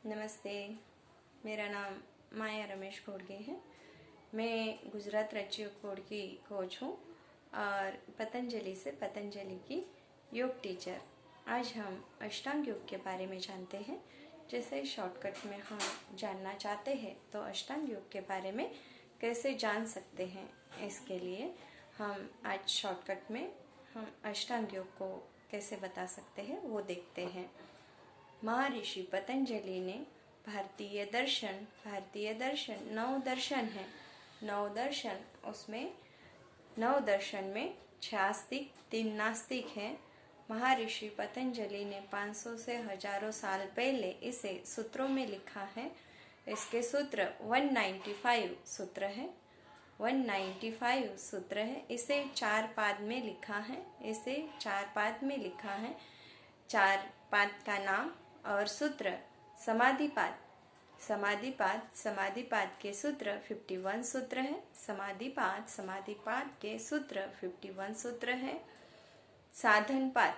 नमस्ते, मेरा नाम माया रमेश घोड़गे है। मैं गुजरात राज्य योग बोर्ड की कोच हूँ और पतंजलि से पतंजलि की योग टीचर। आज हम अष्टांग योग के बारे में जानते हैं। जैसे शॉर्टकट में हम जानना चाहते हैं तो अष्टांग योग के बारे में कैसे जान सकते हैं, इसके लिए हम आज शॉर्टकट में हम अष्टांग योग को कैसे बता सकते हैं वो देखते हैं। महर्षि पतंजलि ने भारतीय दर्शन 9 दर्शन है। 9 दर्शन, उसमें 9 दर्शन में 6 आस्तिक 3 नास्तिक हैं। महर्षि पतंजलि ने 500 से हजारों साल पहले इसे सूत्रों में लिखा है। इसके सूत्र 195 सूत्र है। 195 सूत्र है। इसे 4 पाद में लिखा है। 4 पाद का नाम और सूत्र समाधिपाद के सूत्र 51 सूत्र है। समाधिपाद के सूत्र 51 सूत्र है। साधनपाद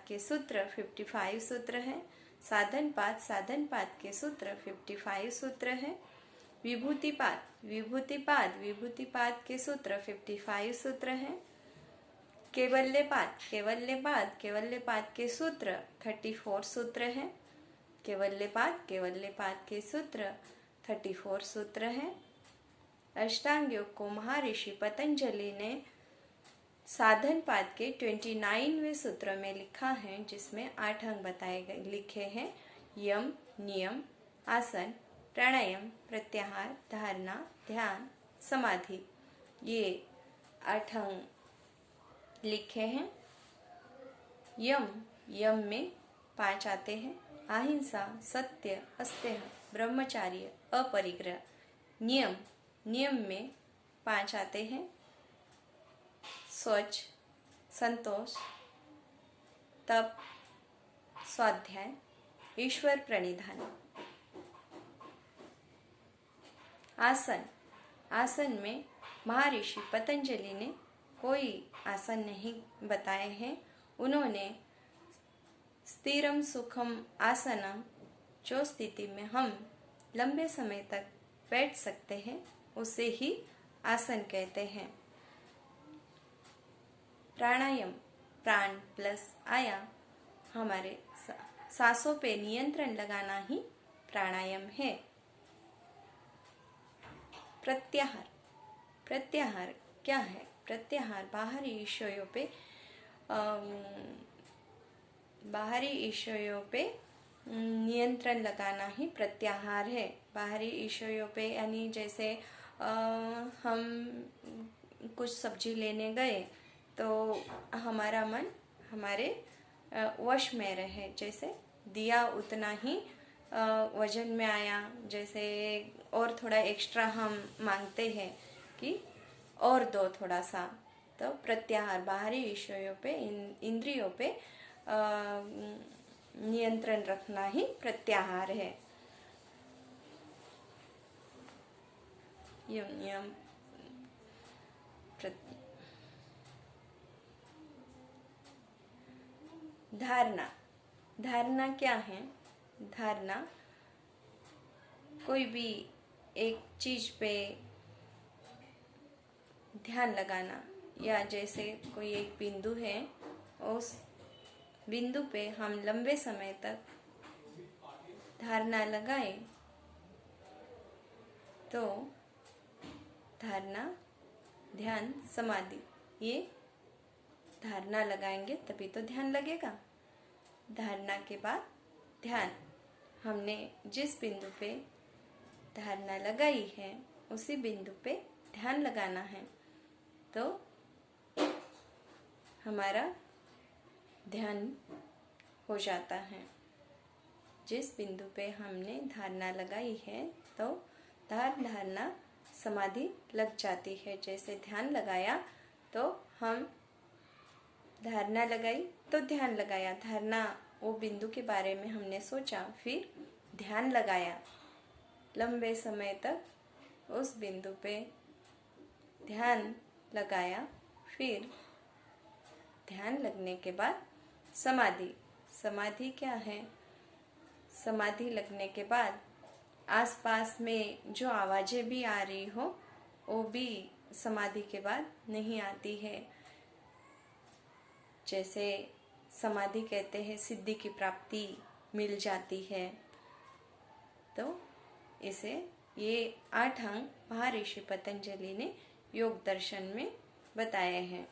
के सूत्र 55 सूत्र है। साधनपाद के सूत्र 55 सूत्र है। विभूतिपाद के सूत्र 55 सूत्र है। केवल्यपाद के सूत्र 34 सूत्र है। केवल्यपाद के सूत्र 34 सूत्र है। अष्टांग योग को महर्षि पतंजलि ने साधनपाद के 29वें सूत्र में लिखा है, जिसमें 8 अंग बताए गए लिखे हैं। यम, नियम, आसन, प्राणायाम, प्रत्याहार, धारणा, ध्यान, समाधि, ये 8 अंग लिखे हैं। यम में 5 आते हैं। अहिंसा, सत्य, अस्तेय, ब्रह्मचार्य, अपरिग्रह। नियम में 5 आते हैं। शौच, संतोष, तप, स्वाध्याय, ईश्वर प्रणिधान। आसन में महर्षि पतंजलि ने कोई आसन नहीं बताए हैं। उन्होंने स्थिरम सुखम आसनम, जो स्थिति में हम लंबे समय तक बैठ सकते हैं उसे ही आसन कहते हैं। प्राणायाम, प्राण प्लस आया, हमारे सांसों पे नियंत्रण लगाना ही प्राणायाम है। प्रत्याहार क्या है? प्रत्याहार बाहरी ईश्वरों पे नियंत्रण लगाना ही प्रत्याहार है। बाहरी ईश्वरों पे यानी जैसे हम कुछ सब्जी लेने गए तो हमारा मन हमारे वश में रहे। जैसे दिया उतना ही वजन में आया, जैसे और थोड़ा एक्स्ट्रा हम मांगते हैं कि और दो थोड़ा सा, तो प्रत्याहार बाहरी विषयों पे इंद्रियों पे नियंत्रण रखना ही प्रत्याहार है। धारणा क्या है? धारणा कोई भी एक चीज पे ध्यान लगाना, या जैसे कोई एक बिंदु है, उस बिंदु पे हम लंबे समय तक धारणा लगाए तो धारणा, ध्यान, समाधि, ये धारणा लगाएंगे तभी तो ध्यान लगेगा। धारणा के बाद ध्यान, हमने जिस बिंदु पे धारणा लगाई है उसी बिंदु पे ध्यान लगाना है, तो हमारा ध्यान हो जाता है। जिस बिंदु पे हमने धारणा लगाई है तो धारणा समाधि लग जाती है। जैसे ध्यान लगाया तो हम धारणा लगाई तो ध्यान लगाया, धारणा वो बिंदु के बारे में हमने सोचा, फिर ध्यान लगाया, लंबे समय तक उस बिंदु पे ध्यान लगाया, फिर ध्यान लगने के बाद समाधि क्या है? समाधि लगने के बाद आसपास में जो आवाज़ें भी आ रही हो वो भी समाधि के बाद नहीं आती है। जैसे समाधि कहते हैं सिद्धि की प्राप्ति मिल जाती है। तो इसे ये 8 अंग महर्षि पतंजलि ने योग दर्शन में बताए हैं।